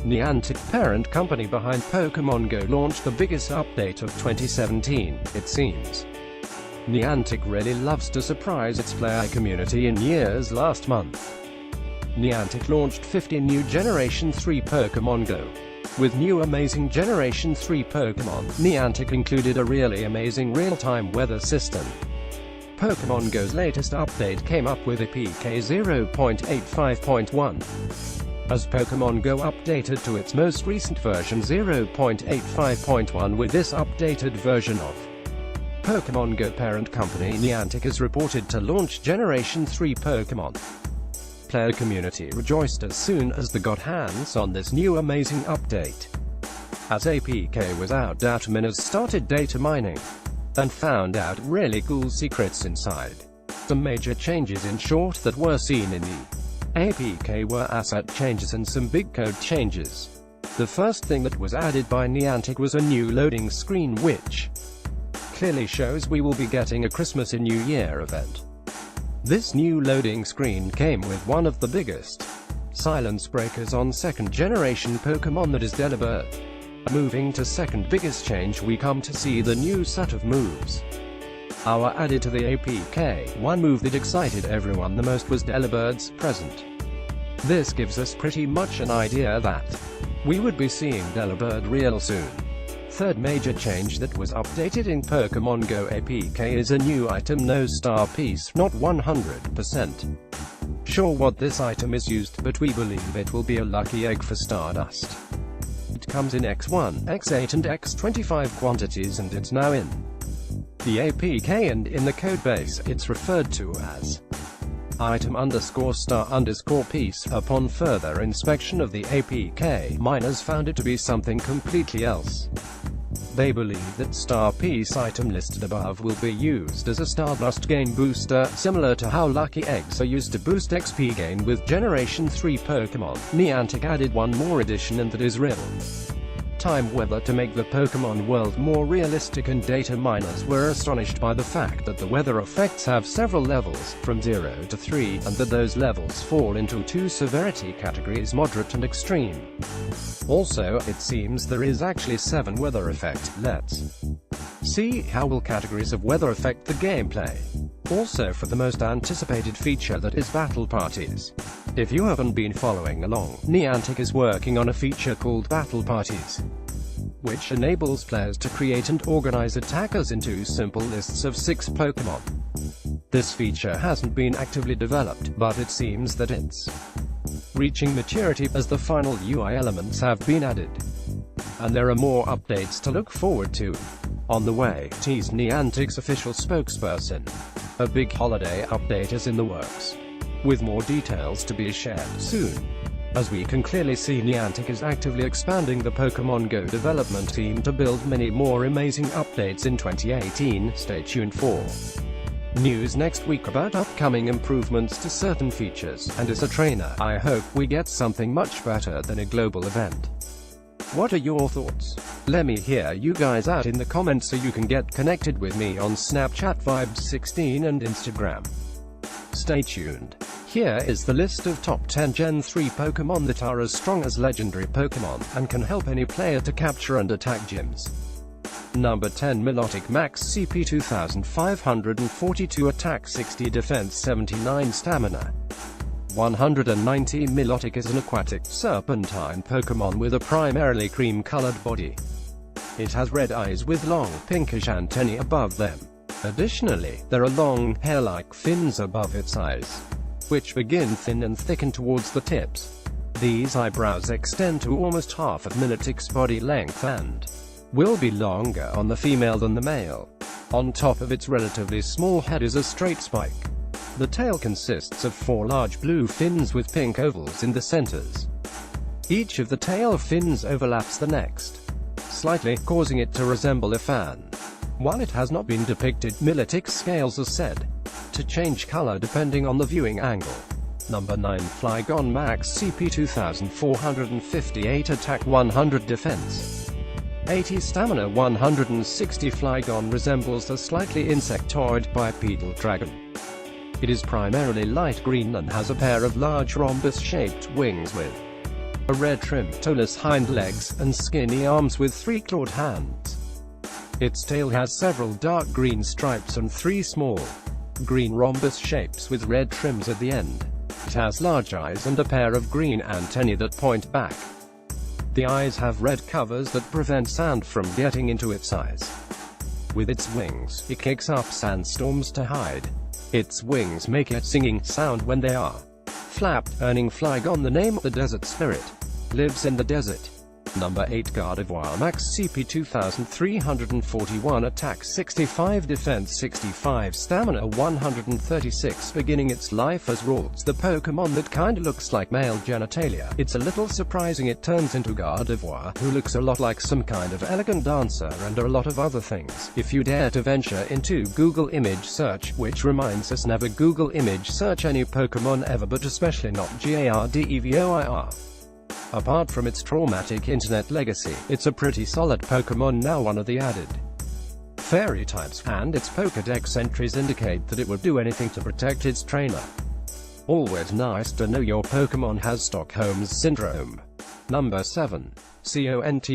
Niantic, parent company behind Pokémon Go, launched the biggest update of 2017, it seems. Niantic really loves to surprise its player community in years. Last month, Niantic launched 50 new Generation 3 Pokémon Go. With new amazing Generation 3 Pokémon, Niantic included a really amazing real-time weather system. Pokémon Go's latest update came up with APK 0.85.1. As Pokémon Go updated to its most recent version 0.85.1, with this updated version of Pokémon Go, parent company Niantic is reported to launch Generation 3 Pokémon. Player community rejoiced as soon as they got hands on this new amazing update. As APK was out, admins started data mining and found out really cool secrets inside. Some major changes, in short, that were seen in the APK were asset changes and some big code changes. The first thing that was added by Niantic was a new loading screen, which clearly shows we will be getting a Christmas and New Year event. This new loading screen came with one of the biggest silence breakers on second generation Pokémon, that is Delibird. Moving to second biggest change, we come to see the new set of moves are added to the APK. One move that excited everyone the most was Delibird's present. This gives us pretty much an idea that we would be seeing Delibird real soon. Third major change that was updated in Pokémon Go APK is a new item, no star piece. Not 100% sure what this item is used, but we believe it will be a lucky egg for Stardust. It comes in X1, X8 and X25 quantities, and it's now in the APK, and in the codebase, it's referred to as item_star_piece. Upon further inspection of the APK, miners found it to be something completely else. They believe that star piece item listed above will be used as a Stardust gain booster, similar to how lucky eggs are used to boost XP gain with Generation 3 Pokémon. Niantic added one more addition, and that is real-time weather to make the Pokémon world more realistic, and data miners were astonished by the fact that the weather effects have several levels, from 0 to 3, and that those levels fall into two severity categories, moderate and extreme. Also, it seems there is actually 7 weather effects. Let's see how will categories of weather affect the gameplay. Also, for the most anticipated feature, that is battle parties. If you haven't been following along, Niantic is working on a feature called battle parties, which enables players to create and organize attackers into simple lists of 6 Pokémon. This feature hasn't been actively developed, but it seems that it's reaching maturity, as the final UI elements have been added. And there are more updates to look forward to on the way, teased Niantic's official spokesperson. A big holiday update is in the works, with more details to be shared soon. As we can clearly see, Niantic is actively expanding the Pokémon Go development team to build many more amazing updates in 2018. Stay tuned for news next week about upcoming improvements to certain features, and as a trainer, I hope we get something much better than a global event. What are your thoughts? Let me hear you guys out in the comments, so you can get connected with me on Snapchat Vibes16 and Instagram. Stay tuned. Here is the list of top 10 Gen 3 Pokémon that are as strong as legendary Pokémon, and can help any player to capture and attack gyms. Number 10, Milotic, max CP 2542, attack 60, defense 79, stamina 190. Milotic is an aquatic, serpentine Pokémon with a primarily cream-colored body. It has red eyes with long, pinkish antennae above them. Additionally, there are long, hair-like fins above its eyes, which begin thin and thicken towards the tips. These eyebrows extend to almost half of Milotic's body length and will be longer on the female than the male. On top of its relatively small head is a straight spike. The tail consists of 4 large blue fins with pink ovals in the centers. Each of the tail fins overlaps the next slightly, causing it to resemble a fan. While it has not been depicted, Milotic's scales are said to change color depending on the viewing angle. Number 9, Flygon, max CP 2458, attack 100, defense 80, stamina 160. Flygon resembles a slightly insectoid bipedal dragon. It is primarily light green and has a pair of large rhombus-shaped wings with A red trim, toeless hind legs, and skinny arms with 3 clawed hands. Its tail has several dark green stripes and 3 small green rhombus shapes with red trims at the end. It has large eyes and a pair of green antennae that point back. The eyes have red covers that prevent sand from getting into its eyes. With its wings, it kicks up sandstorms to hide. Its wings make a singing sound when they are flapped, earning Flygon the name the Desert Spirit. Lives in the desert. Number 8 Gardevoir Max CP 2341 Attack 65 Defense 65 Stamina 136 Beginning its life as Rorts, the Pokemon that kinda looks like male genitalia. It's a little surprising it turns into Gardevoir, who looks a lot like some kind of elegant dancer and a lot of other things. If you dare to venture into Google image search, which reminds us never Google image search any Pokemon ever, but especially not Gardevoir. Apart from its traumatic internet legacy, it's a pretty solid Pokemon now. One of the added fairy types, and its Pokédex entries indicate that it would do anything to protect its trainer. Always nice to know your Pokemon has Stockholm Syndrome. Number 7. CONT